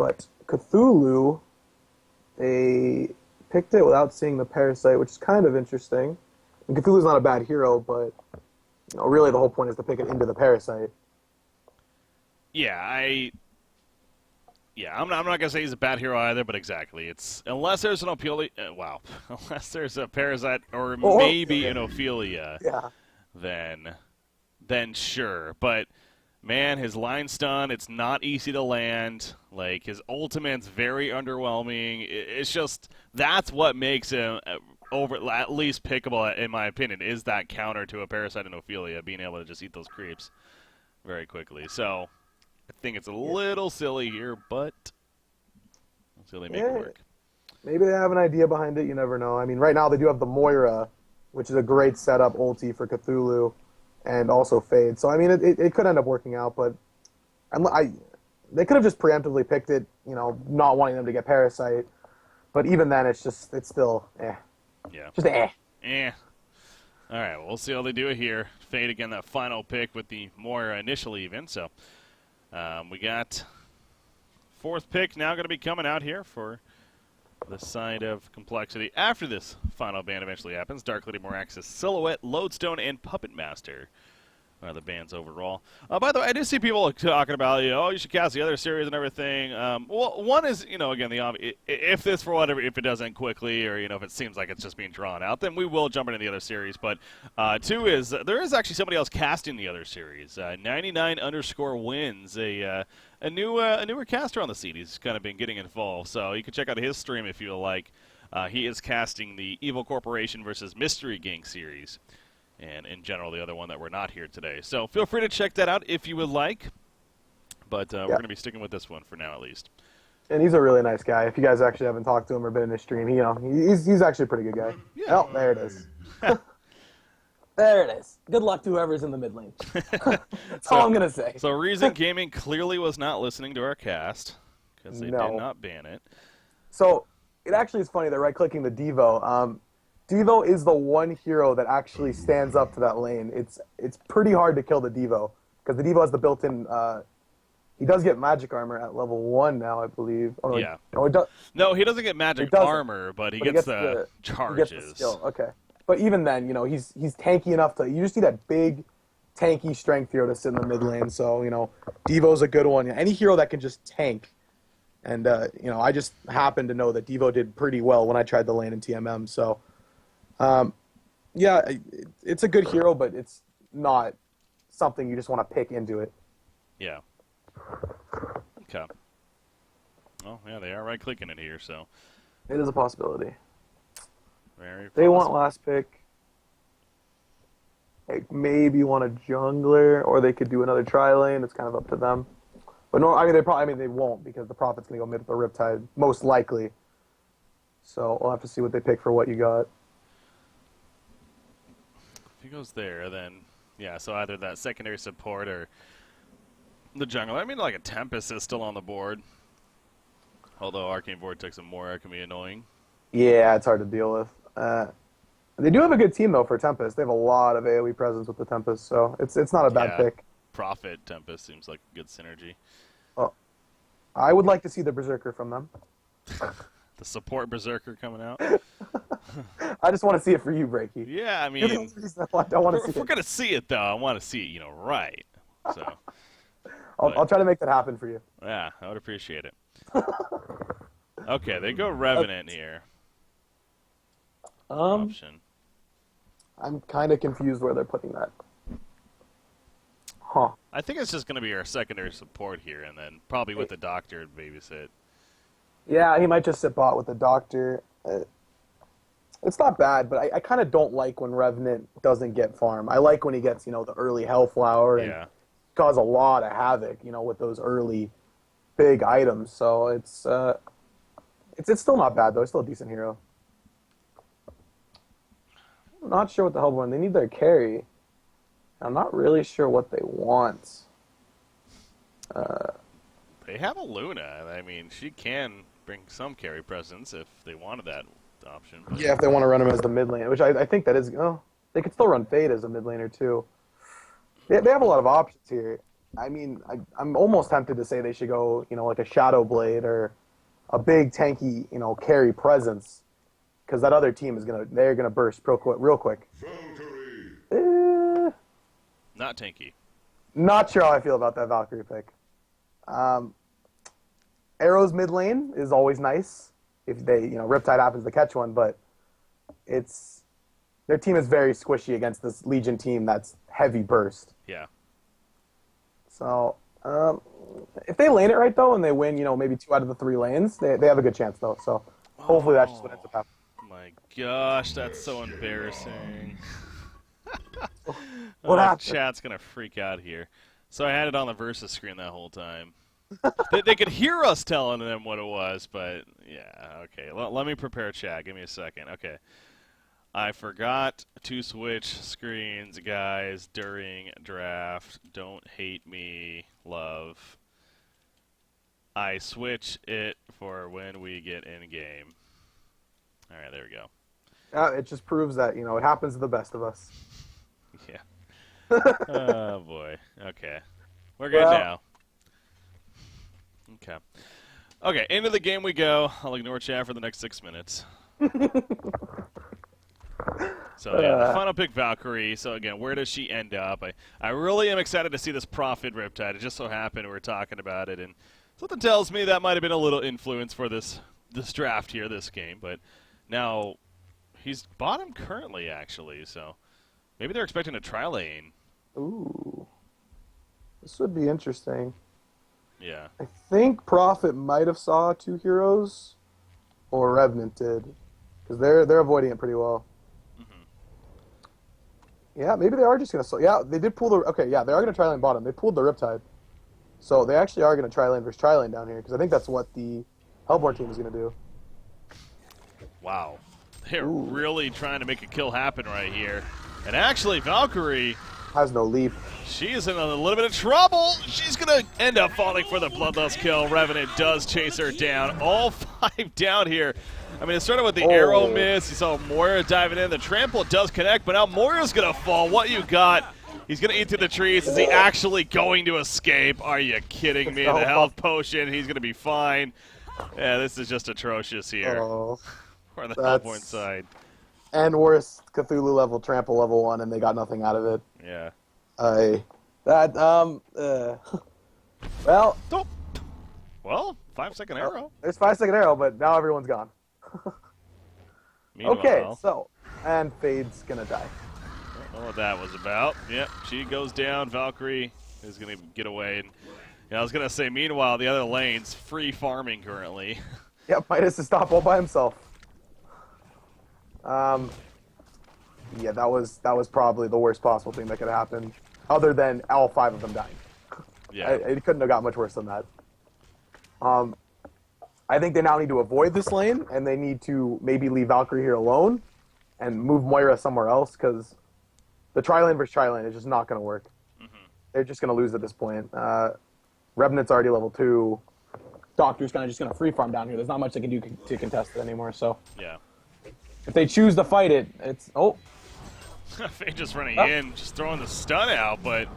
But Cthulhu, they picked it without seeing the parasite, which is kind of interesting. And Cthulhu's not a bad hero, but really the whole point is to pick it into the parasite. I'm not gonna say he's a bad hero either, but exactly, it's unless there's an unless there's a parasite or maybe an Ophelia, then sure. But man, his line stun, it's not easy to land. Like, his ultimate's very underwhelming. It's just, that's what makes him at least pickable, in my opinion, is that counter to a Parasite and Ophelia, being able to just eat those creeps very quickly. So, I think it's a little silly here, but until they make it work. Maybe they have an idea behind it, you never know. I mean, right now they do have the Moira, which is a great setup ulti for Cthulhu, and also Fade. So, I mean, it could end up working out, but they could have just preemptively picked it, not wanting them to get Parasite. But even then, it's still, Yeah. Just All right, well, we'll see how they do it here. Fade, again, that final pick with the Moira initially even. So, we got fourth pick now going to be coming out here for the side of Complexity. After this final ban eventually happens, Dark Lady Moraxis, Silhouette, Lodestone, and Puppet Master are the bans overall. By the way, I do see people talking about, you should cast the other series and everything. Well, one is, again, the obvious. If this, for whatever, if it doesn't quickly, or, if it seems like it's just being drawn out, then we will jump into the other series. But two is, there is actually somebody else casting the other series. 99_wins, a newer caster on the scene. He's kind of been getting involved. So you can check out his stream if you like. He is casting the Evil Corporation versus Mystery Gang series. And in general, the other one that we're not here today. So feel free to check that out if you would like. But we're going to be sticking with this one for now, at least. And he's a really nice guy. If you guys actually haven't talked to him or been in his stream, he's actually a pretty good guy. Yeah. Oh, there it is. There it is. Good luck to whoever's in the mid lane. That's all I'm going to say. So Reason Gaming clearly was not listening to our cast, because they did not ban it. So it actually is funny. They're right-clicking the Devo. Devo is the one hero that actually stands up to that lane. It's pretty hard to kill the Devo, because the Devo has the built-in... he does get magic armor at level 1 now, I believe. Oh, yeah. No, he doesn't get magic armor, but he gets the charges. He gets the skill. Okay. But even then, he's tanky enough to... You just need that big, tanky strength hero to sit in the mid lane. So, Devo's a good one. Any hero that can just tank. And, I just happen to know that Devo did pretty well when I tried the lane in TMM, so... it's a good hero, but it's not something you just want to pick into it. Yeah. Okay. Well, yeah, they are right-clicking it here, so... It is a possibility. Very possible. They want last pick. They maybe want a jungler, or they could do another tri-lane. It's kind of up to them. But no, they won't, because the Prophet's going to go mid with the Riptide, most likely. So we'll have to see what they pick for what you got. If he goes there, then, so either that secondary support or the jungle. I mean, like a Tempest is still on the board. Although Arcane Vortex and Moira can be annoying. Yeah, it's hard to deal with. They do have a good team, though, for Tempest. They have a lot of AoE presence with the Tempest, so it's not a bad pick. Prophet Tempest seems like good synergy. Well, I would like to see the Berserker from them. The support Berserker coming out. I just want to see it for you, Breaky. Yeah, I mean, if we're going to see it, though, I want to see it, right. So, I'll try to make that happen for you. Yeah, I would appreciate it. Okay, they go Revenant here. Option. I'm kind of confused where they're putting that. Huh. I think it's just going to be our secondary support here, and then probably with the Doctor babysit. Yeah, he might just sit bot with the Doctor. It's not bad, but I kind of don't like when Revenant doesn't get farm. I like when he gets, the early Hellflower and cause a lot of havoc, with those early big items. So it's still not bad, though. It's still a decent hero. I'm not sure what the hell one. They need their carry. I'm not really sure what they want. They have a Luna. I mean, she can bring some carry presence if they wanted that option. But... Yeah, if they want to run him as the mid lane, which I think that is... Oh, they could still run Fade as a mid laner, too. They have a lot of options here. I mean, I'm almost tempted to say they should go, like a Shadow Blade or a big tanky, carry presence, because that other team they're gonna burst real quick. Eh, Not tanky. not sure how I feel about that Valkyrie pick. Um, Arrow's mid lane is always nice if they, Riptide happens to catch one, but it's their team is very squishy against this Legion team that's heavy burst. Yeah. So if they lane it right though and they win, maybe 2 out of the 3 lanes, they have a good chance though. So hopefully that's just what ends up happening. My gosh, that's so embarrassing. What happened? Chat's gonna freak out here. So I had it on the versus screen that whole time. they could hear us telling them what it was, but yeah, okay. Let me prepare chat. Give me a second. Okay. I forgot to switch screens, guys, during draft. Don't hate me, love. I switch it for when we get in game. All right, there we go. It just proves that, it happens to the best of us. Yeah. Oh, boy. Okay. We're good now. Okay. Okay, into the game we go. I'll ignore chat for the next 6 minutes. So, yeah, the final pick, Valkyrie. So, again, where does she end up? I really am excited to see this Prophet Riptide. It just so happened we were talking about it, and something tells me that might have been a little influence for this draft here, this game. But now he's bottom currently, actually, so maybe they're expecting a tri-lane. Ooh. This would be interesting. Yeah. I think Prophet might have saw 2 heroes, or Revenant did, because they're avoiding it pretty well. Yeah, maybe they are just going to... Yeah, they did pull the... Okay, yeah, they are going to tri-lane bottom. They pulled the Riptide. So they actually are going to tri-lane versus tri-lane down here, because I think that's what the Hellborn team is going to do. Wow. They're really trying to make a kill happen right here. And actually, Valkyrie... has no leap. She is in a little bit of trouble. She's going to end up falling for the bloodlust kill. Revenant does chase her down. All 5 down here. I mean, it started with the arrow miss. You saw Moira diving in. The trample does connect, but now Moira's going to fall. What you got? He's going to eat through the trees. Is he actually going to escape? Are you kidding me? The health potion. He's going to be fine. Yeah, this is just atrocious here. For the Hellborn side. And worse, Cthulhu level, trample level 1, and they got nothing out of it. Yeah. Well... Oh. Well, 5-second arrow. There's 5-second arrow, but now everyone's gone. Okay, so, and Fade's gonna die. I don't know what that was about. Yep, she goes down. Valkyrie is gonna get away. And, I was gonna say, meanwhile, the other lane's free farming currently. Yep, Midas is stop all by himself. Yeah, that was probably the worst possible thing that could happen, other than all 5 of them dying. Yeah, it couldn't have got much worse than that. I think they now need to avoid this lane, and they need to maybe leave Valkyrie here alone and move Moira somewhere else, because the tri-lane versus tri-lane is just not going to work. They're just going to lose at this point. Revenant's already level 2. Doctor's just going to free farm down here. There's not much they can do to contest it anymore, so... Yeah. If they choose to fight it, it's... Oh! Fade just running in, just throwing the stun out, but...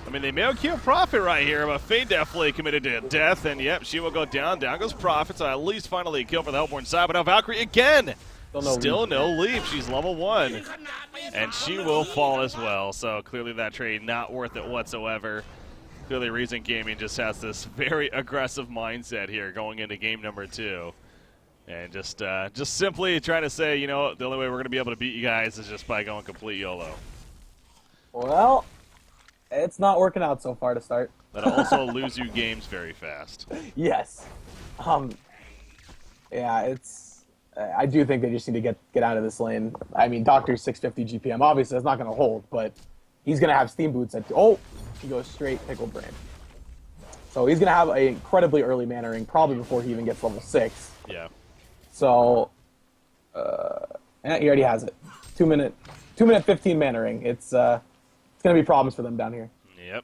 I mean, they may have killed Prophet right here, but Fade definitely committed to death, and yep, she will go down. Down goes Prophet, so at least finally a kill for the Hellborn side, but now Valkyrie again! Still no leap. She's level 1, and she will fall as well, so clearly that trade not worth it whatsoever. Clearly Reason Gaming just has this very aggressive mindset here going into game number 2. And just simply trying to say, the only way we're going to be able to beat you guys is just by going complete YOLO. Well... It's not working out so far to start. That'll also lose you games very fast. Yes. Yeah, it's... I do think they just need to get out of this lane. I mean, Doctor's 650 GPM. Obviously, that's not going to hold, but he's going to have Steam Boots at... Oh! He goes straight Pickled Brain. So he's going to have an incredibly early mana ring, probably before he even gets level 6. Yeah. So... yeah, he already has it. 2 minute 15 mana ring. It's going to be problems for them down here. Yep.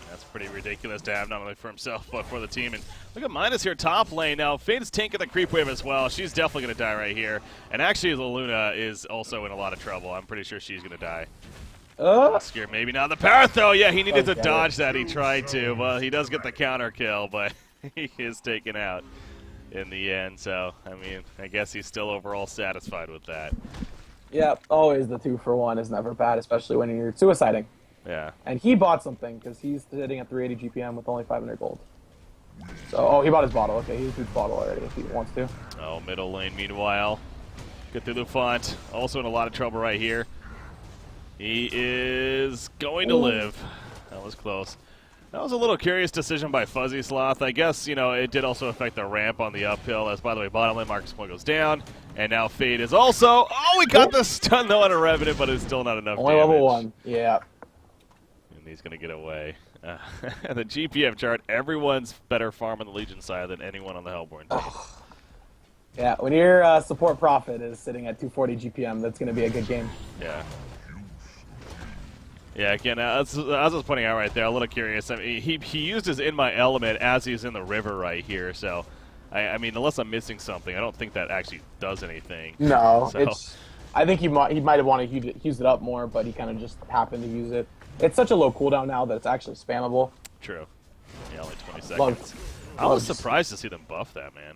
That's pretty ridiculous to have, not only for himself, but for the team. And look at Midas here, top lane. Now, Fade's tanking the creep wave as well. She's definitely going to die right here. And actually, Luna is also in a lot of trouble. I'm pretty sure she's going to die. Oscar, maybe not the power throw. Yeah, he needed to Okay. dodge that. He tried to. Well, he does get the counter kill, but he is taken out in the end. So, I mean, I guess he's still overall satisfied with that. Yeah, always the 2-for-1 is never bad, especially when you're suiciding. Yeah. And he bought something because he's sitting at 380 GPM with only 500 gold. So, oh, he bought his bottle. Okay, he's his bottle already if he wants to. Oh, middle lane, meanwhile. Get through the font. Also in a lot of trouble right here. He is going to live. That was close. That was a little curious decision by Fuzzy Sloth. I guess, you know, it did also affect the ramp on the uphill. As, by the way, bottom lane Marcus Point goes down. And now Fade is also... Oh, we got the stun, though, on a Revenant, but it's still not enough Only damage. level 1. Yeah. And he's going to get away. The GPM chart, everyone's better farm on the Legion side than anyone on the Hellborn team. Yeah, when your support profit is sitting at 240 GPM, that's going to be a good game. Yeah. Yeah, again, as I was pointing out right there, a little curious. I mean, he used his In My Element as he's in the river right here, so, I mean, unless I'm missing something, I don't think that actually does anything. No, so. it's... I think he might have wanted to use it up more, but he kind of just happened to use it. It's such a low cooldown now that it's actually spammable. True. Yeah, only 20 seconds. I was surprised to see them buff that, man.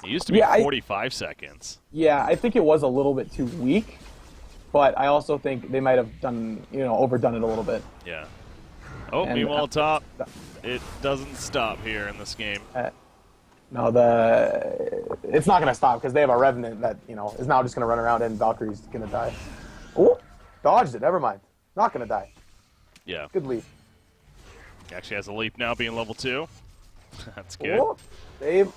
It used to be 45 seconds. Yeah, I think it was a little bit too weak, but I also think they might have done, you know, overdone it a little bit. Yeah. Oh, And, meanwhile, top. It doesn't stop here in this game. No, it's not going to stop because they have a Revenant that, you know, is now just going to run around and Valkyrie's going to die. Oh, dodged it. Never mind. Not going to die. Yeah. Good leap. He actually has a leap now, being level 2. That's good. Oh, save.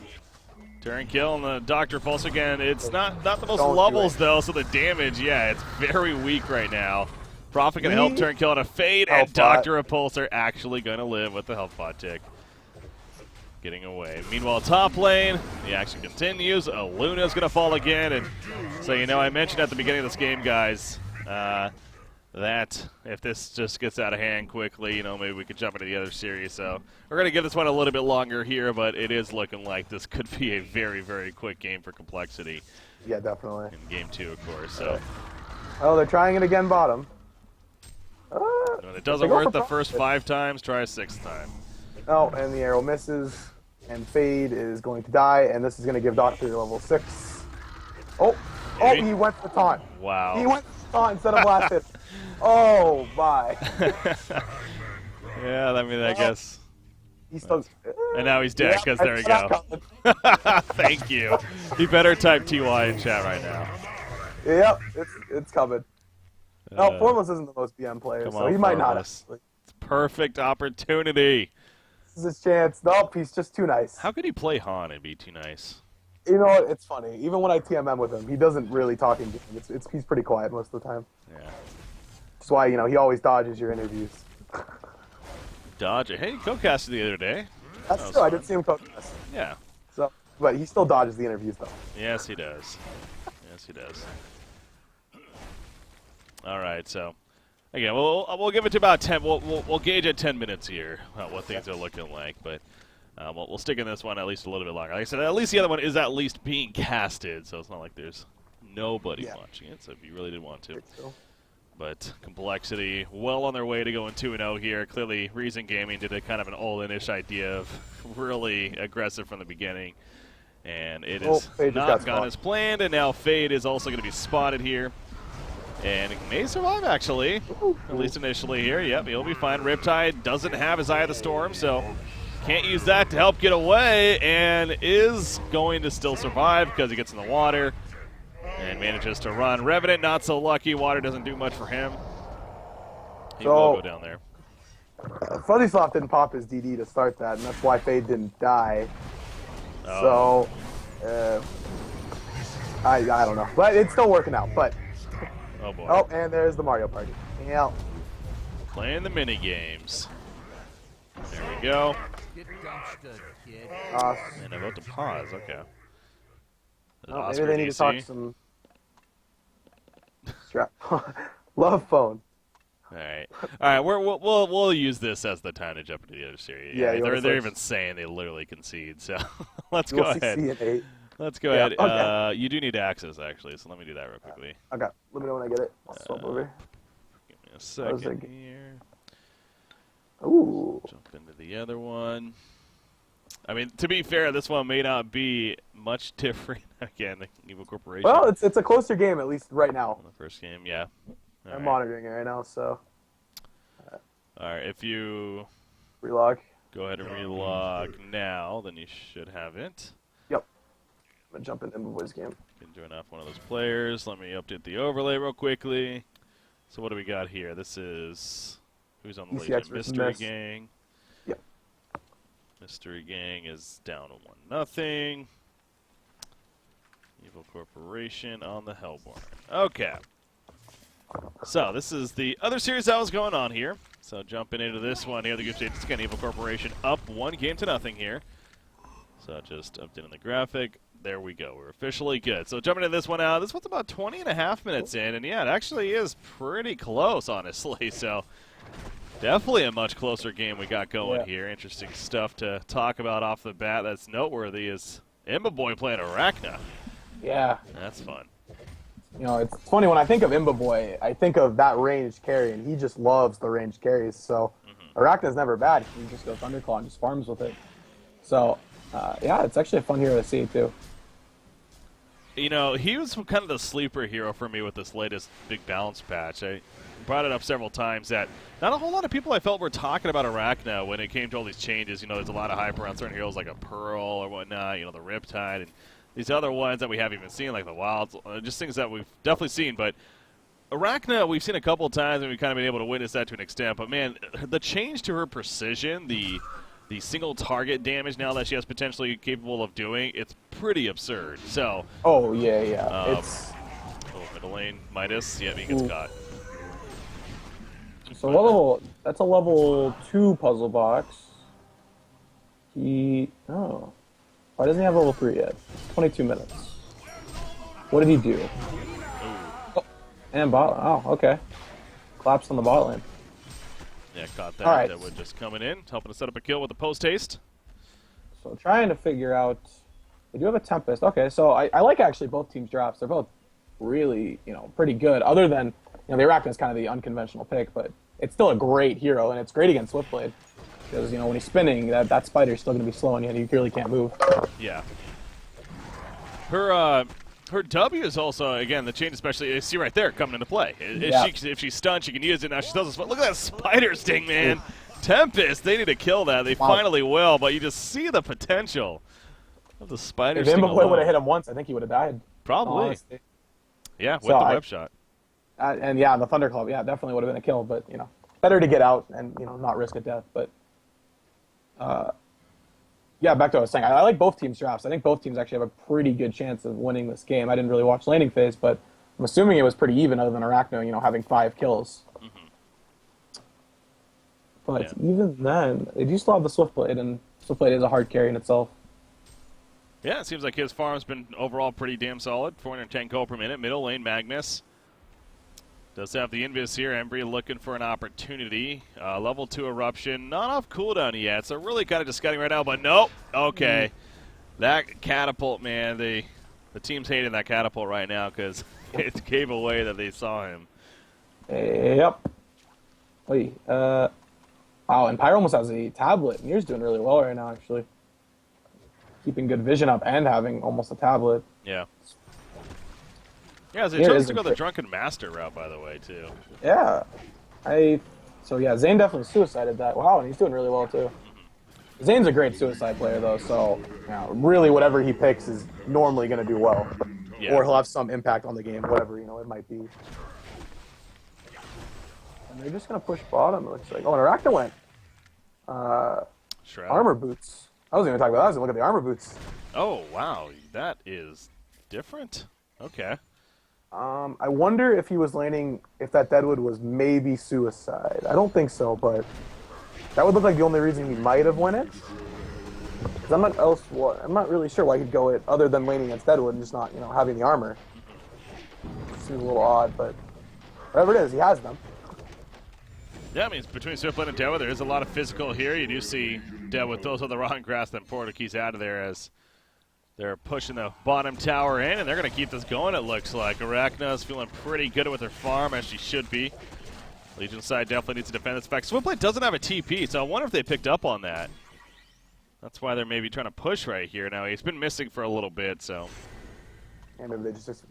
Turn kill and the Doctor Pulse again. It's not the most Don't levels, though, so the damage, yeah, it's very weak right now. Prophet going to help turn kill on a Fade, and Doctor Repulsor actually going to live with the health pot tick. Getting away. Meanwhile, top lane, the action continues. Luna's going to fall again. And so, you know, I mentioned at the beginning of this game, guys, that if this just gets out of hand quickly, you know, maybe we could jump into the other series. So we're going to give this one a little bit longer here, but it is looking like this could be a very, very quick game for Complexity. Yeah, definitely. In game 2, of course. So. Oh, they're trying it again bottom. When it doesn't work the first 5 times, try a 6th time. Oh, and the arrow misses. And Fade is going to die, and this is going to give Doctor level 6. Oh, he went for taunt. Wow. He went for taunt instead of blast hit. Oh, bye. Yeah, I mean, I guess. He's still... And now he's dead, because there we go. Thank you. You better type TY in chat right now. Yep, it's coming. No, Formless isn't the most BM player, so he might not. It's perfect opportunity. This is his chance. Nope, he's just too nice. How could he play Han and be too nice? You know what? It's funny. Even when I TMM with him, he doesn't really talk in game. He's pretty quiet most of the time. Yeah. That's why, you know, he always dodges your interviews. Dodge. Hey, he co-casted the other day. That's true. Fun. I did see him co-cast. Yeah. So, but he still dodges the interviews, though. Yes, he does. Yes, he does. All right, so again, we'll give it to about 10. We'll gauge at 10 minutes here what things are looking like, but we'll stick in this one at least a little bit longer. Like I said, at least the other one is at least being casted, so it's not like there's nobody watching it. So if you really did want to, but Complexity well on their way to going 2-0 here. Clearly, Reason Gaming did a kind of an all-in-ish idea of really aggressive from the beginning, and it is not gone as planned. And now Fade is also going to be spotted here. And he may survive, actually, at least initially here. Yep, he'll be fine. Riptide doesn't have his Eye of the Storm, so can't use that to help get away, and is going to still survive because he gets in the water and manages to run. Revenant, not so lucky. Water doesn't do much for him. He will go down there. Fuzzysoft didn't pop his DD to start that, and that's why Fade didn't die. Oh. So, I don't know. But it's still working out, but... Oh, boy. Oh, and there's the Mario Party. Yeah. Playing the mini games. There we go. And about to pause. Okay. Maybe they need to talk some strap. Love phone. All right. We'll use this as the time to jump into the other series. Yeah, they're even saying they literally concede. So let's go ahead. Let's go ahead. Okay. You do need access, actually, so let me do that real quickly. Okay. Let me know when I get it. I'll swap over. Give me a second here. Ooh. Jump into the other one. I mean, to be fair, this one may not be much different. Again, the Evil Corporation. Well, it's a closer game, at least right now. The first game, yeah. I'm monitoring it right now, so. All right, if you relog. Go ahead and relog now, then you should have it. Yep. I'm going to jump into Imboboy's game. Can join off one of those players. Let me update the overlay real quickly. So what do we got here? This is... Who's on the lead? Mystery Gang. Yep. Mystery Gang is down to 1-0. Evil Corporation on the Hellborn. Okay. So this is the other series that was going on here. So jumping into this one here, the group stage, it's again Evil Corporation up 1-0 here. So just updating the graphic. There we go. We're officially good. So jumping into this one out, this one's about 20.5 minutes in, and yeah, it actually is pretty close, honestly. So definitely a much closer game we got going here. Interesting stuff to talk about off the bat that's noteworthy is Imboboy playing Arachna. Yeah. That's fun. You know, it's funny, when I think of Imboboy, I think of that ranged carry, and he just loves the ranged carries. So Arachna's never bad. He just goes Thunderclaw and just farms with it. So, yeah, it's actually a fun hero to see, too. You know, he was kind of the sleeper hero for me with this latest big balance patch. I brought it up several times that not a whole lot of people I felt were talking about Arachna when it came to all these changes. You know, there's a lot of hype around certain heroes like a Pearl or whatnot, you know, the Riptide, and these other ones that we haven't even seen, like the Wilds, just things that we've definitely seen. But Arachna, we've seen a couple of times, and we've kind of been able to witness that to an extent. But, man, the change to her precision, the single target damage now that she has potentially capable of doing, it's pretty absurd. So. Oh, yeah. It's. Oh, middle lane, Midas. Yeah, he gets caught. So that's a level 2 puzzle box. Why doesn't he have level 3 yet? 22 minutes. What did he do? Oh, and bot. Oh, okay. Collapsed on the bot lane. Yeah, caught that. Right. That would just coming in, helping to set up a kill with the post haste. So trying to figure out. They do have a Tempest. Okay, so I like actually both teams' drafts. They're both really, pretty good. Other than, the Arachna is kind of the unconventional pick, but it's still a great hero, and it's great against Swiftblade. Because, when he's spinning, that spider's still going to be slowing you, and you really can't move. Yeah. Her W is also, again, the change especially, you see right there, coming into play. If she's stunned, she can use it. Now she does this. Look at that spider sting, man. Tempest, they need to kill that. They finally will, but you just see the potential of the spider sting. If Imboboy would have hit him once, I think he would have died. Probably. Yeah, with the web shot. And yeah, the Thunderclap, definitely would have been a kill, but, better to get out and, not risk a death. But, back to what I was saying. I like both teams' drafts. I think both teams actually have a pretty good chance of winning this game. I didn't really watch laning phase, but I'm assuming it was pretty even other than Arachna, having 5 kills. But even then, they do still have the Swiftblade, and Swiftblade is a hard carry in itself. Yeah, it seems like his farm's been overall pretty damn solid. 410 gold per minute. Middle lane, Magnus. Does have the Invis here. Embry looking for an opportunity. Level 2 Eruption. Not off cooldown yet, so really kind of just scouting right now, but nope. Okay. That catapult, man, the team's hating that catapult right now because it gave away that they saw him. Yep. Wait, wow, and Pyro almost has a tablet. Mir's doing really well right now, actually. Keeping good vision up and having almost a tablet. Yeah. Yeah, so he chose to go the Drunken Master route, by the way, too. Yeah. Zane definitely suicided that. Wow, and he's doing really well, too. Zane's a great suicide player, though, so really whatever he picks is normally going to do well. Yeah. Or he'll have some impact on the game, whatever, it might be. And they're just going to push bottom, it looks like. Oh, and Arachna went. Armor boots. I wasn't even talking about that. I was going to look at the armor boots. Oh, wow. That is different. Okay. I wonder if he was laning, if that Deadwood was maybe suicide. I don't think so, but that would look like the only reason he might have won it. Because I'm not really sure why he'd go it other than laning against Deadwood and just not, having the armor. Seems a little odd, but whatever it is, he has them. Yeah, I mean, between Swiftblade and Deadwood, there is a lot of physical here. You do see Deadwood throws on the Rotten Grass, then Portuguese out of there as they're pushing the bottom tower in, and they're going to keep this going, it looks like. Arachna's feeling pretty good with her farm, as she should be. Legion side definitely needs to defend this fact. Swimblade doesn't have a TP, so I wonder if they picked up on that. That's why they're maybe trying to push right here. Now, he's been missing for a little bit, so. And maybe they just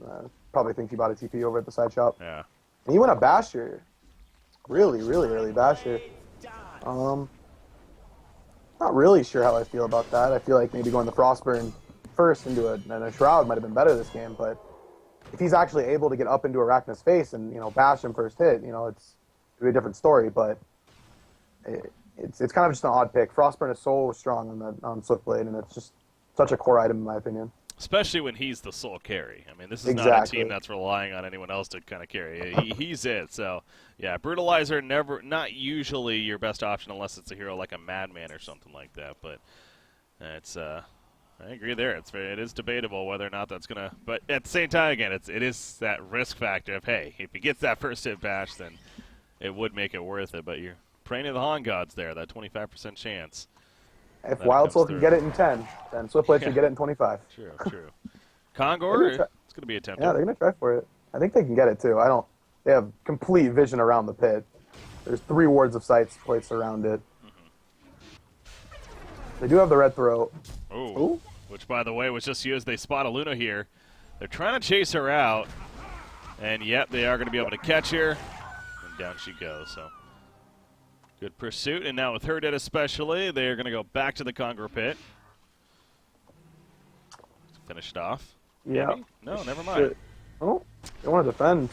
probably think he bought a TP over at the side shop. Yeah. And he went a Basher. Really, really early Basher. Not really sure how I feel about that. I feel like maybe going the Frostburn first into a Shroud might have been better this game, but if he's actually able to get up into Arachna's face and, bash him first hit, it's a different story, but it's kind of just an odd pick. Frostburn is so strong on Swiftblade, and it's just such a core item in my opinion. Especially when he's the sole carry. I mean, this is exactly. not a team that's relying on anyone else to kind of carry. He's it. So, yeah, Brutalizer not usually your best option unless it's a hero like a Madman or something like that. But it's I agree there. It is debatable whether or not that's gonna. But at the same time, again, it is that risk factor of, hey, if he gets that first hit bash, then it would make it worth it. But you're praying to the Han gods there. That 25% chance. If Wild Soul can get it in 10, then Swiftblade should get it in 25. True. Kongor, it's going to be attempted. Yeah, they're going to try for it. I think they can get it, too. They have complete vision around the pit. There's 3 wards of sights placed around it. They do have the red throat. Ooh. Which, by the way, was just used. They spot a Luna here. They're trying to chase her out. And, yet, they are going to be able to catch her. And down she goes, so... Good pursuit, and now with her dead especially, they're going to go back to the Kongor pit. Finish it off. Yeah. Maybe? No, never mind. Oh, they want to defend.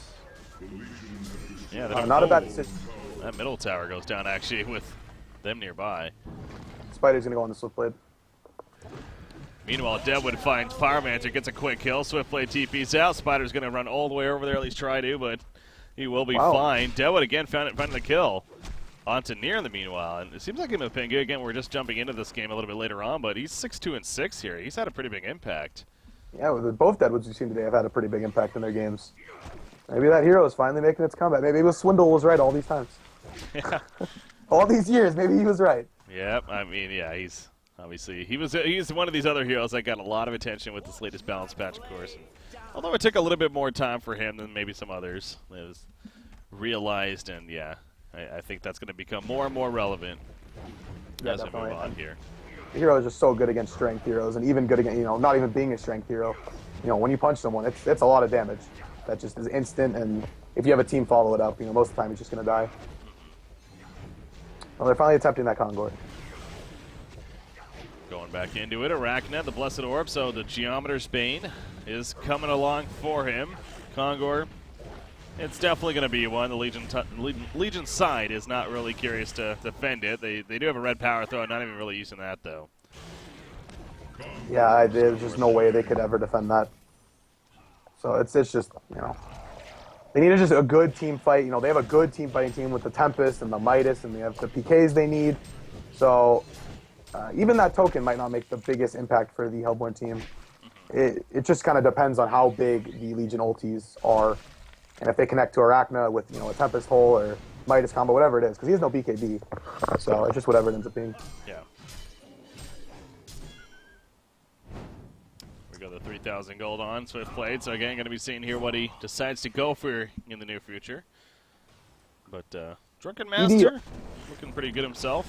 Yeah, not a bad decision. That middle tower goes down, actually, with them nearby. Spider's going to go on the Swiftblade. Meanwhile, Deadwood finds Power Manager, gets a quick kill. Swiftblade TP's out. Spider's going to run all the way over there, at least try to, but he will be fine. Deadwood, again, found the kill. Onto Nier in the meanwhile, and it seems like him and Pengu, again, we're just jumping into this game a little bit later on, but he's 6-2-6 here. He's had a pretty big impact. Yeah, with both Deadwoods we've seen today have had a pretty big impact in their games. Maybe that hero is finally making its comeback. Maybe Swindle was right all these times. Yeah. All these years, maybe he was right. Yep, I mean, yeah, he's obviously, he's one of these other heroes that got a lot of attention with this latest balance patch, of course. Although it took a little bit more time for him than maybe some others. It was realized, and yeah. I think that's going to become more and more relevant as we move on here. The hero is just so good against strength heroes, and even good against, not even being a strength hero. When you punch someone, it's a lot of damage. That just is instant, and if you have a team follow it up, most of the time he's just going to die. Well, they're finally attempting that Kongor. Going back into it, Arachna, the Blessed Orb, so the Geometer's Bane is coming along for him. Kongor. It's definitely going to be one. The Legion side is not really curious to defend it. They do have a red power throw, not even really using that, though. Yeah, there's just no way they could ever defend that. So it's just, they need just a good team fight. They have a good team fighting team with the Tempest and the Midas, and they have the PKs they need. So even that token might not make the biggest impact for the Hellborn team. It just kind of depends on how big the Legion ultis are. And if they connect to Arachna with, a Tempest Hole or Midas combo, whatever it is, because he has no BKB. So it's just whatever it ends up being. Yeah. We got the 3,000 gold on Swiftblade. So again, going to be seeing here what he decides to go for in the near future. But Drunken Master, looking pretty good himself.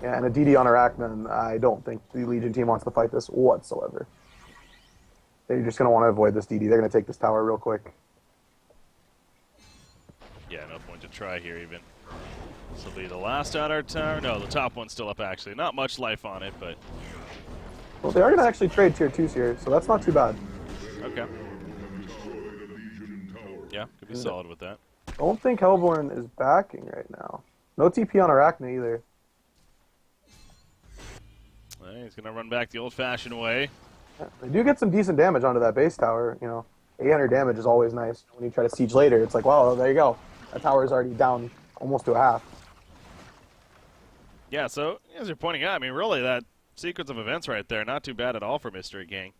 Yeah, and a DD on Arachna, and I don't think the Legion team wants to fight this whatsoever. They're just going to want to avoid this DD. They're going to take this tower real quick. Yeah, no point to try here even. This will be the last on our tower. No, the top one's still up actually. Not much life on it, but... Well, they are going to actually trade tier 2s here, so that's not too bad. Okay. Yeah, could be solid with that. Don't think Hellborn is backing right now. No TP on Arachna either. He's going to run back the old-fashioned way. Yeah, they do get some decent damage onto that base tower. 800 damage is always nice. When you try to siege later, it's like, wow, there you go. That tower is already down almost to a half. Yeah, so as you're pointing out, I mean, really, that sequence of events right there, not too bad at all for Mystery Gang,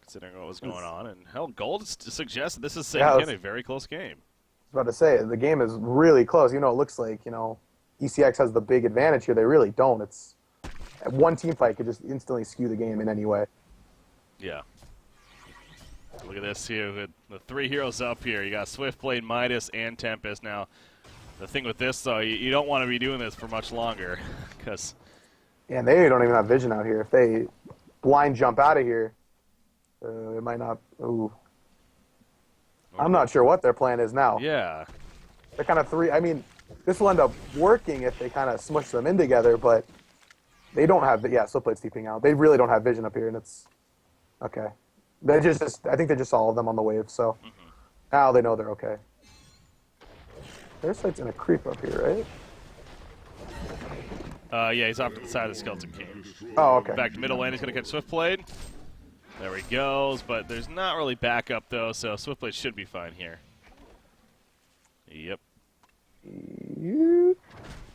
considering what was going on. And hell, Gold suggests that this is again a very close game. I was about to say, the game is really close. It looks like, ECX has the big advantage here. They really don't. It's one team fight could just instantly skew the game in any way. Yeah. Look at this here. With the three heroes up here. You got Swiftblade, Midas, and Tempest. Now, the thing with this, though, you don't want to be doing this for much longer. Because yeah, they don't even have vision out here. If they blind jump out of here, it might not... Ooh. I'm not sure what their plan is now. Yeah. They're kind of three... I mean, this will end up working if they kind of smush them in together, but they don't have... Yeah, Swiftblade's TPing out. They really don't have vision up here, and it's... Okay. They just I think they just saw all of them on the wave, so now they know they're okay. Their site's in a creep up here, right? Yeah, he's off to the side of the Skeleton King. Oh, okay. Back to middle lane, he's going to catch Swiftblade. There he goes, but there's not really backup, though, so Swiftblade should be fine here. Yep.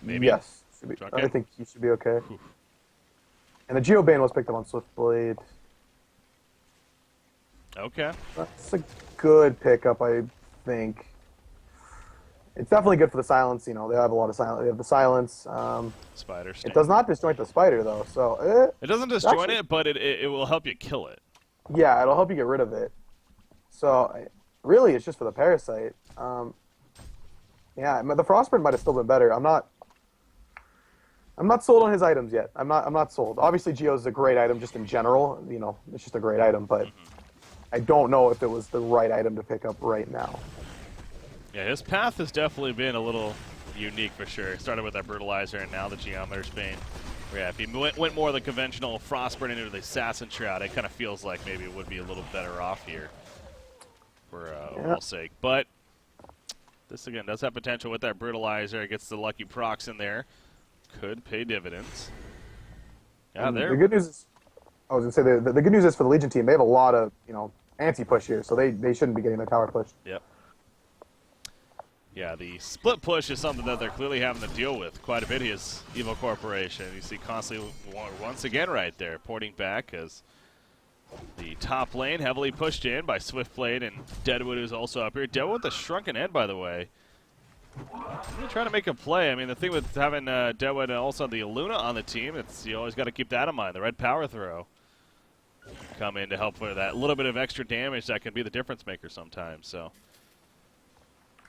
Maybe? Yes. I think he should be okay. Whew. And the Geobane was picked up on Swiftblade. Okay. That's a good pickup, I think. It's definitely good for the silence. You know, they have a lot of silence. They have the silence. Spider. It does not disjoint the spider, though. So it doesn't disjoint it, but it will help you kill it. Yeah, it'll help you get rid of it. So really, it's just for the parasite. Yeah, the Frostburn might have still been better. I'm not sold on his items yet. I'm not sold. Obviously, Geo's a great item just in general. You know, it's just a great item, but I don't know if it was the right item to pick up right now. Yeah, his path has definitely been a little unique for sure. Started with that Brutalizer and now the Geometer's Bane. Yeah, if he went more the conventional Frostburn into the Assassin Shroud, it kind of feels like maybe it would be a little better off here for overall's sake. But this, again, does have potential with that Brutalizer. It gets the lucky procs in there. Could pay dividends. Yeah, the good news is, I was going to say, the good news is for the Legion team, they have a lot of, anti-push here, so they shouldn't be getting their tower pushed. Yep. Yeah, the split push is something that they're clearly having to deal with quite a bit. His Evil Corporation, you see constantly once again right there, porting back as the top lane heavily pushed in by Swiftblade and Deadwood, who's also up here. Deadwood with a shrunken head, by the way. Really trying to make a play. I mean, the thing with having Deadwood and also the Illuna on the team, you always got to keep that in mind. The red power throw come in to help with that little bit of extra damage that can be the difference maker sometimes. So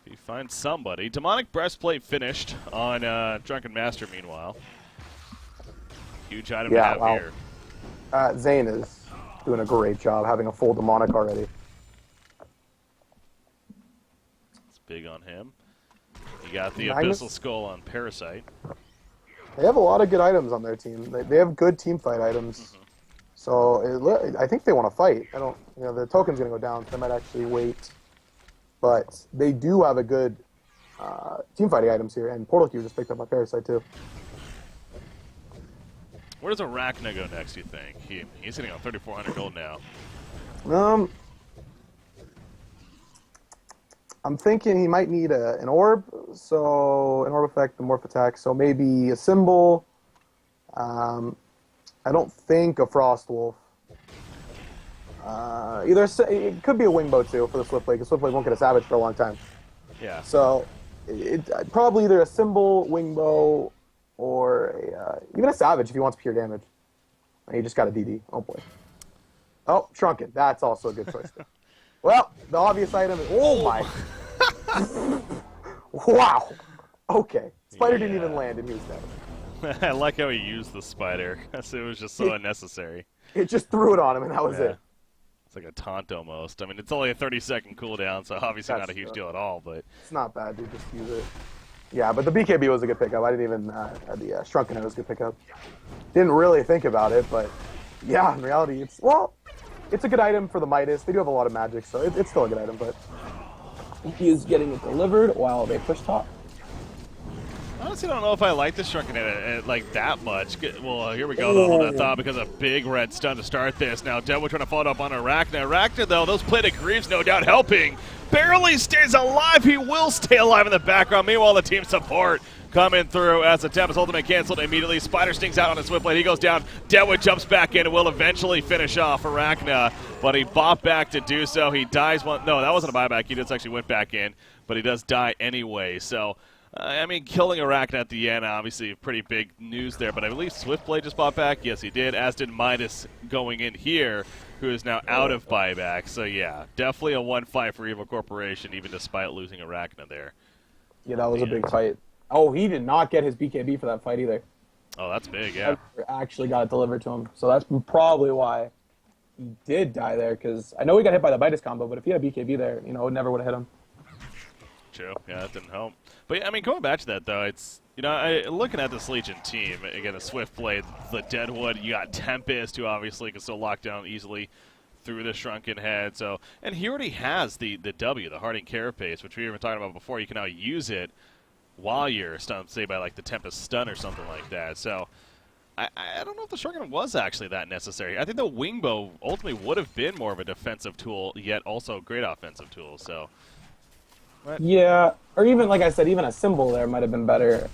if you find somebody. Demonic Breastplate finished on Drunken Master, meanwhile. Huge item to have here. Zane is doing a great job having a full Demonic already. It's big on him. You got the Abyssal Skull on Parasite. They have a lot of good items on their team. They have good team fight items. So I think they want to fight. The token's going to go down, so they might actually wait. But they do have a good team fighting items here, and Portal Q just picked up my Parasite too. Where does Arachna go next, you think? He's hitting on 3,400 gold now. I'm thinking he might need an orb, so an orb effect, the morph attack, so maybe a symbol. I don't think a Frost Wolf. It could be a Wingbow too for the Swiftblade, because Swiftblade won't get a Savage for a long time. Yeah. So probably either a symbol, Wingbow, or even a Savage if he wants pure damage. And he just got a DD. Oh boy. Oh, Shrunken. That's also a good choice. Well, the obvious item is... Oh my... Wow. Okay. Spider didn't even land and he was dead. I like how he used the spider. It was just so unnecessary. It just threw it on him and that was it. It's like a taunt almost. I mean, it's only a 30-second cooldown, so obviously not a huge deal at all. But it's not bad, dude. Just use it. Yeah, but the BKB was a good pickup. I didn't even... the Shrunken Head was a good pickup. Didn't really think about it, but... Yeah, in reality, it's... Well... It's a good item for the Midas. They do have a lot of magic, so it's still a good item, but he is getting it delivered while they push top. Honestly, I don't know if I like the Shrunken Head like that much. Well, here we go, though. Hold that thought, because a big red stun to start this. Now, Deadwood trying to follow up on Arachna. Arachna, though, those plated Greaves no doubt helping. Barely stays alive. He will stay alive in the background. Meanwhile, the team support coming through as the Tempest ultimate canceled immediately. Spider stings out on his Swiftblade. He goes down. Deadwood jumps back in and will eventually finish off Arachna, but he bopped back to do so. He dies one. No, that wasn't a buyback. He just actually went back in, but he does die anyway. So I mean, killing Arachna at the end, obviously pretty big news there, but I believe Swiftblade just bought back. Yes, he did, as did Midas going in here, who is now out of buyback. So, yeah, definitely a 1-5 for Evil Corporation, even despite losing Arachna there. Yeah, that was a big fight. Oh, he did not get his BKB for that fight either. Oh, that's big, yeah. Actually got it delivered to him. So that's probably why he did die there, because I know he got hit by the Midas combo, but if he had BKB there, you know, it never would have hit him. True. Yeah, that didn't help. But, I mean, going back to that, though, it's, you know, looking at this Legion team, again, the Swiftblade, the Deadwood, you got Tempest, who obviously can still lock down easily through the Shrunken Head. So, and he already has the W, the Hardened Carapace, which we were talking about before. You can now use it while you're stunned, say, by, like, the Tempest Stun or something like that. So, I don't know if the Shuriken was actually that necessary. I think the Wingbow ultimately would have been more of a defensive tool, yet also a great offensive tool. So, yeah, or even, like I said, even a symbol there might have been better.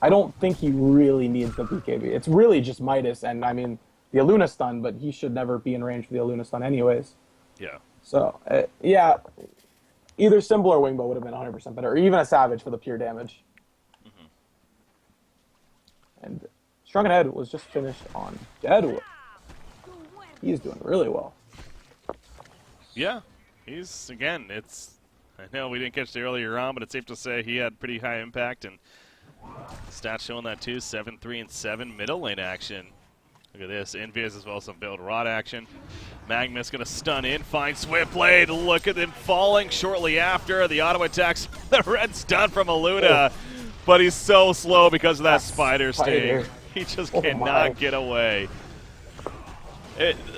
I don't think he really needs the BKB. It's really just Midas and, I mean, the Aluna stun, but he should never be in range for the Aluna stun anyways. Yeah. So, yeah, either symbol or Wingbow would have been 100% better, or even a Savage for the pure damage. Mm-hmm. And Shrunken Head was just finished on Deadwood. He's doing really well. Yeah, he's, again, I know we didn't catch it earlier on, but it's safe to say he had pretty high impact, and stats showing that too, 7, 3, and 7 middle lane action. Look at this, Invis as well as some build rod action. Magnus going to stun in, find Swiftblade, look at him falling shortly after. The auto attacks, the red stun from Aluna, but he's so slow because of that spider sting. He just cannot get away.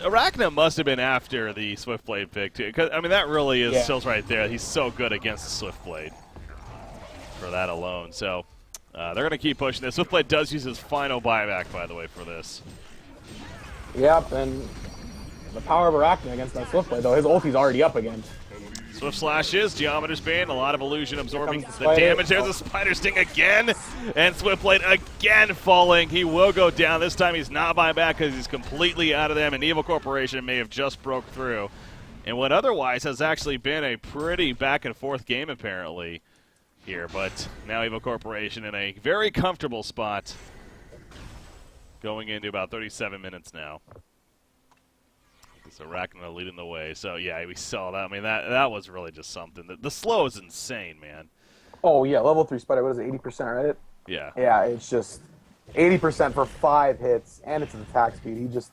Arachna must have been after the Swiftblade pick, too. Cause, I mean, that really is Sills right there. He's so good against the Swiftblade for that alone. So they're going to keep pushing this. Swiftblade does use his final buyback, by the way, for this. Yep, and the power of Arachna against that Swiftblade, though. His ulti's already up again. Swift Slashes, Geometer's Bane, a lot of illusion absorbing the damage. There's a Spider Sting again, and Swiftblade again falling. He will go down. This time he's not buying back because he's completely out of them, and Evil Corporation may have just broke through. And what otherwise has actually been a pretty back-and-forth game, apparently, here. But now Evil Corporation in a very comfortable spot going into about 37 minutes now. So Arachna leading the way. So, yeah, we saw that. I mean, that was really just something. The slow is insane, man. Oh, yeah, level 3 Spider, what is it, 80%, right? Yeah. Yeah, it's just 80% for 5 hits, and it's an attack speed. He just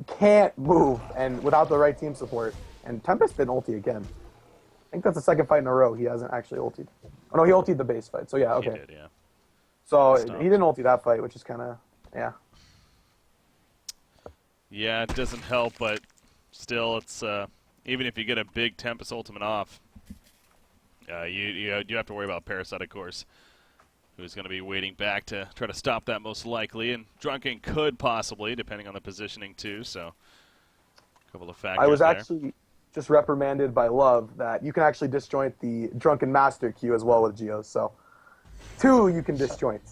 can't move, and without the right team support. And Tempest didn't ulti again. I think that's the second fight in a row he hasn't actually ultied. Oh, no, he ultied the base fight. So, yeah, okay. He did, yeah. So, he didn't ulti that fight, which is kind of, yeah. Yeah, it doesn't help, but still, it's even if you get a big Tempest ultimate off, you have to worry about Parasite, of course, who's going to be waiting back to try to stop that most likely, and Drunken could possibly, depending on the positioning too. So, a couple of factors. I was there. actually just reprimanded by Love that you can actually disjoint the Drunken Master Q as well with Geos. So, 2 you can disjoint.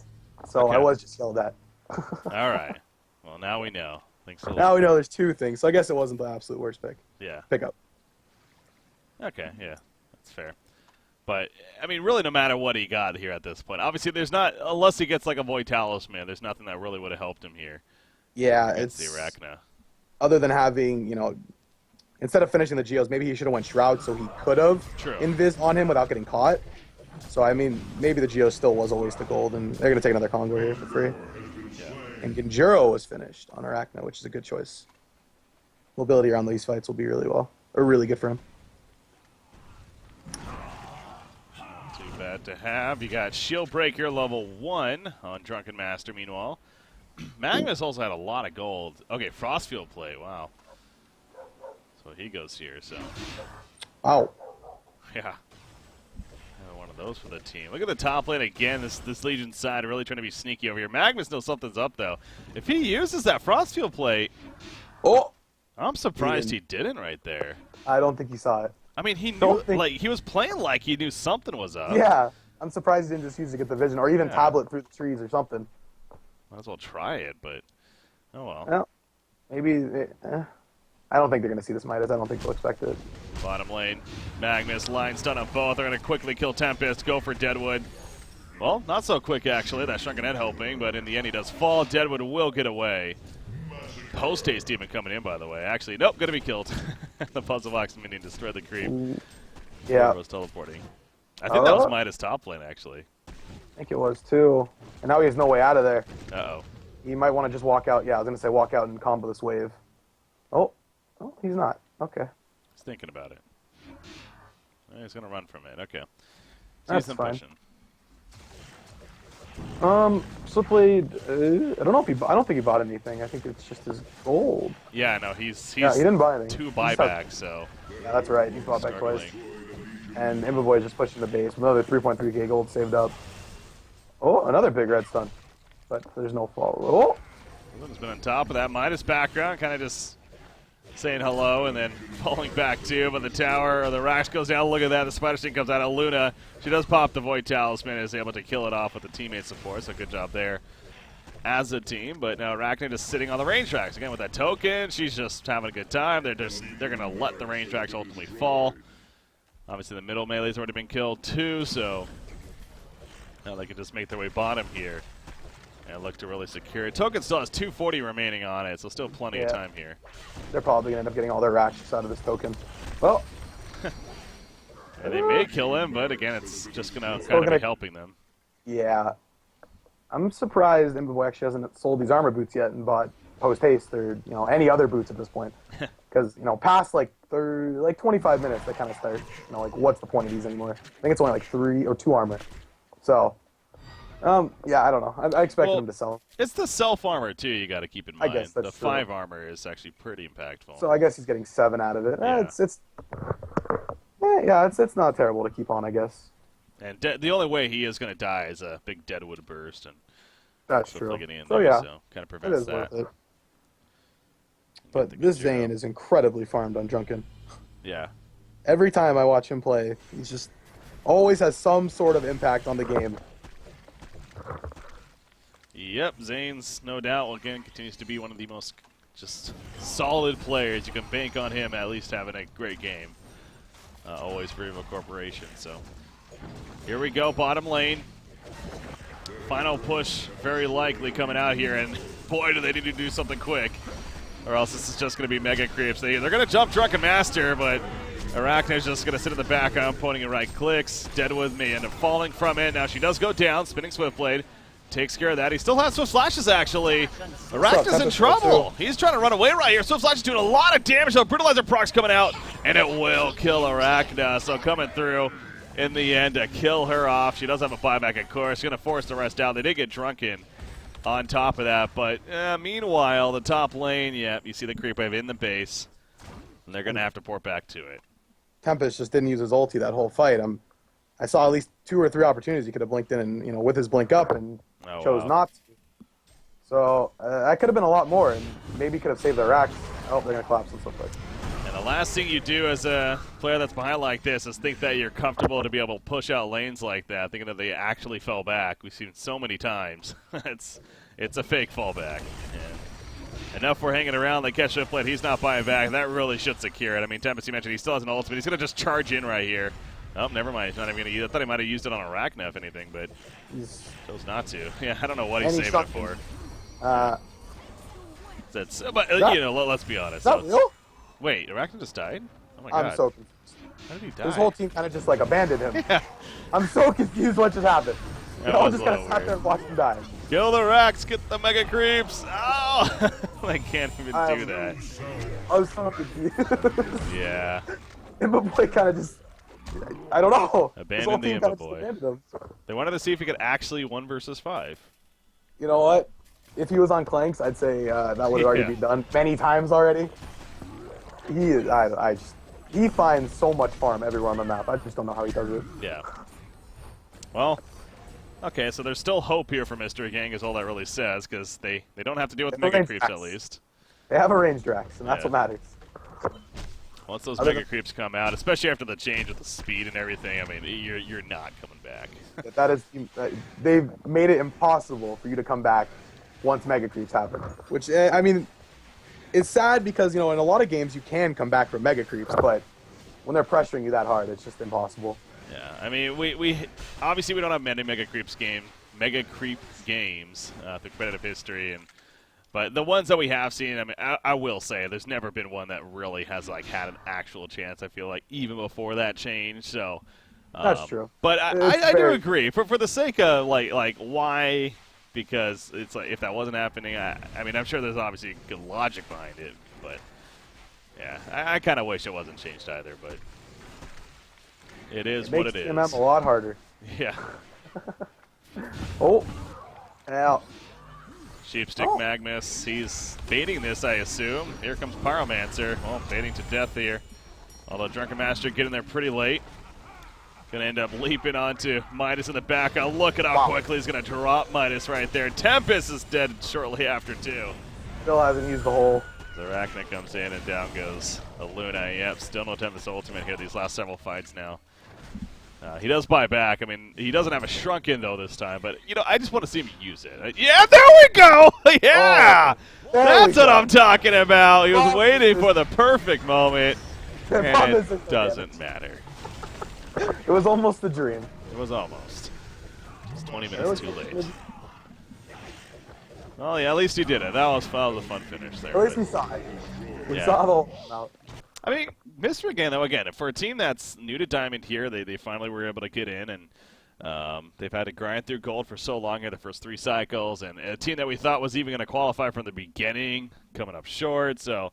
So okay. I was just yelled at. All right. Well, now we know. Now we know there's 2 things, so I guess it wasn't the absolute worst pick. Yeah. Pickup. Okay, yeah, that's fair. But, I mean, really no matter what he got here at this point. Obviously, there's not, unless he gets like a Void Talisman, there's nothing that really would have helped him here. Yeah, it's the Arachna. Other than having, you know, instead of finishing the Geos, maybe he should have went Shroud so he could have Invis on him without getting caught. So, I mean, maybe the Geos still was a waste of gold, and they're going to take another Congo here for free. And Genjuro was finished on Arachna, which is a good choice. Mobility around these fights will be really good for him. Too bad to have. You got Shield Breaker level 1 on Drunken Master, meanwhile. Magnus also had a lot of gold. Okay, Frostfield plate, wow. So he goes here, so. Wow. Yeah. One of those for the team. Look at the top lane again. This Legion side really trying to be sneaky over here. Magnus knows something's up though. If he uses that Frostfield plate, I'm surprised he didn't right there. I don't think he saw it. I mean, he knew like he was playing like he knew something was up. Yeah, I'm surprised he didn't just use it to get the vision or even tablet through the trees or something. Might as well try it, but oh well. Well, maybe. I don't think they're going to see this Midas. I don't think they'll expect it. Bottom lane, Magnus, line stun on both. They're going to quickly kill Tempest, go for Deadwood. Well, not so quick, actually. That Shrunken Head helping, but in the end he does fall. Deadwood will get away. Post haste even coming in, by the way. Actually, nope, going to be killed. The Puzzle Box Minion destroyed the creep. Yeah. Was teleporting. I think that was Midas top lane, actually. I think it was, too. And now he has no way out of there. Uh-oh. He might want to just walk out. Yeah, I was going to say walk out and combo this wave. Oh, he's not. Okay. He's thinking about it. He's going to run from it. Okay. That's fine. Slipblade, I don't know if I don't think he bought anything. I think it's just his gold. Yeah, no, he's he didn't buy anything. 2 buybacks, so. Yeah, that's right. He bought back twice. And Imba is just pushing the base with another 3.3k gold saved up. Oh, another big red stun. But there's no fall. Oh! He's been on top of that Midas background, kind of just saying hello and then falling back too. But the tower, or the Rax goes down. Look at that. The Spider Sting comes out of Luna. She does pop the Void Talisman and is able to kill it off with the teammate support. So good job there as a team. But now Arachne just sitting on the range tracks again with that token. She's just having a good time. They're gonna let the range tracks ultimately fall. Obviously the middle melee's already been killed too, so now they can just make their way bottom here and look to really secure it. Token still has 240 remaining on it, so still plenty of time here. They're probably going to end up getting all their racks out of this token. Well. And they may kill him, but again, it's just going to kind of be helping them. Yeah. I'm surprised Imba actually hasn't sold these armor boots yet and bought post-haste or any other boots at this point. Because, past like 25 minutes, they kind of start, like what's the point of these anymore? I think it's only like 3 or 2 armor. So, yeah, I don't know. I expect them to sell them. It's the self armor too. You got to keep in mind. I guess that's the true. 5 armor is actually pretty impactful. So I guess he's getting 7 out of it. Yeah. It's not terrible to keep on, I guess. And the only way he is going to die is a big Deadwood burst, and that's true. Getting in so there, yeah, so kind of prevents it is that. worth it. But this Zane is incredibly farmed on Drunken. Yeah. Every time I watch him play, he's just always has some sort of impact on the game. Yep, Zane's no doubt again continues to be one of the most just solid players. You can bank on him at least having a great game. Always for Evo Corporation. So here we go, bottom lane. Final push very likely coming out here, and boy, do they need to do something quick, or else this is just going to be mega creeps. They're going to jump Drunken Master, but Arachne's just going to sit in the background, pointing and right clicks. Deadwood may end up falling from it. Now she does go down, spinning Swiftblade. Takes care of that. He still has Swift Slashes, actually. Arachne's in trouble. He's trying to run away right here. Swift Slash is doing a lot of damage. So Brutalizer proc's coming out, and it will kill Arachne. So coming through in the end to kill her off. She does have a buyback, of course. She's going to force the rest out. They did get Drunken on top of that. But meanwhile, the top lane, you see the creep wave in the base. And they're going to have to port back to it. Tempest just didn't use his ulti that whole fight. I saw at least 2 or 3 opportunities he could have blinked in and, with his blink up and chose not to. So that could have been a lot more, and maybe could have saved their racks. Oh, they're going to collapse and stuff like that. And the last thing you do as a player that's behind like this is think that you're comfortable to be able to push out lanes like that, thinking that they actually fell back. We've seen it so many times. It's a fake fallback. And enough for hanging around. They catch Swiftblade. He's not buying back. That really should secure it. I mean, Tempest, you mentioned he still has an ultimate. He's going to just charge in right here. Oh, never mind. He's not even going to use it. I thought he might have used it on Arachne, if anything, but chose not to. Yeah, I don't know what he's saving it for. Let's be honest. Wait, Arachne just died? Oh my god. I'm so confused. How did he die? This whole team kind of just abandoned him. Yeah. I'm so confused what just happened. I just kind of sat there and watched him die. Kill the Rax, get the mega creeps. Oh! I can't even do that. I was so confused. Yeah. Imba Boy kind of just, I don't know. Abandoned the Imba Boy. They wanted to see if he could actually 1 versus 5. You know what? If he was on Clanks, I'd say that would have already been done many times already. He finds so much farm everywhere on the map. I just don't know how he does it. Yeah. Well, okay, so there's still hope here for Mystery Gang, is all that really says, because they don't have to deal with mega creeps at least. They have a range Drax, and that's what matters. Once those mega creeps come out, especially after the change with the speed and everything, I mean, you're not coming back. They've made it impossible for you to come back once mega creeps happen. Which, I mean, it's sad because, in a lot of games you can come back from mega creeps, but when they're pressuring you that hard, it's just impossible. Yeah, I mean, we obviously we don't have many mega creep games through competitive history, but the ones that we have seen, I mean, I will say there's never been one that really has had an actual chance. I feel like even before that change. So That's true. But I do agree for the sake of like why. Because it's like if that wasn't happening, I mean, I'm sure there's obviously good logic behind it, but yeah, I kind of wish it wasn't changed either. But it is what it is. It makes TMM a lot harder. Yeah. Oh, now Sheepstick Magnus, he's baiting this, I assume. Here comes Pyromancer. Well, baiting to death here. Although Drunken Master getting there pretty late. Gonna end up leaping onto Midas in the back. Oh, look at how quickly he's gonna drop Midas right there. Tempest is dead shortly after too. Still hasn't used the hole. Arachna comes in and down goes Luna. Yep, still no Tempest ultimate here these last several fights now. He does buy back. I mean, he doesn't have a Shrunken though this time, but I just want to see him use it. Yeah, there we go. Yeah, that's what I'm talking about. He was waiting for the perfect moment, and it doesn't matter. It was almost a dream. It was almost. It's 20 minutes too late. Well, yeah, at least he did it. That was a fun finish there. At least we saw it. We saw the whole out. I mean, Mystery again, though, for a team that's new to Diamond here, they finally were able to get in, and they've had to grind through gold for so long in the first 3 cycles, and a team that we thought was even going to qualify from the beginning, coming up short, so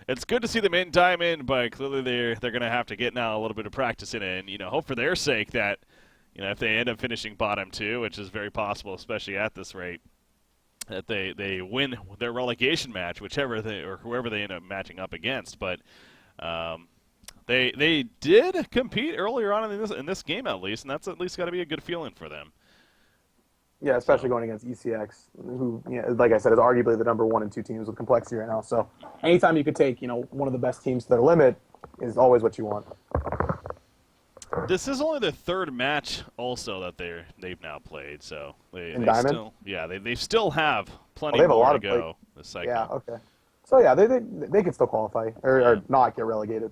it's good to see them in Diamond, but clearly they're going to have to get now a little bit of practice in it, and hope for their sake that if they end up finishing bottom 2, which is very possible, especially at this rate, that they win their relegation match, whoever they end up matching up against. But they did compete earlier on in this game at least, and that's at least got to be a good feeling for them. Yeah, especially going against ECX, who, like I said, is arguably the number 1 and 2 teams with complexity right now. So anytime you could take, one of the best teams to their limit is always what you want. This is only the 3rd match also that they've now played. So they still have plenty more to go this cycle. Yeah, okay. So yeah, they could still qualify or not get relegated.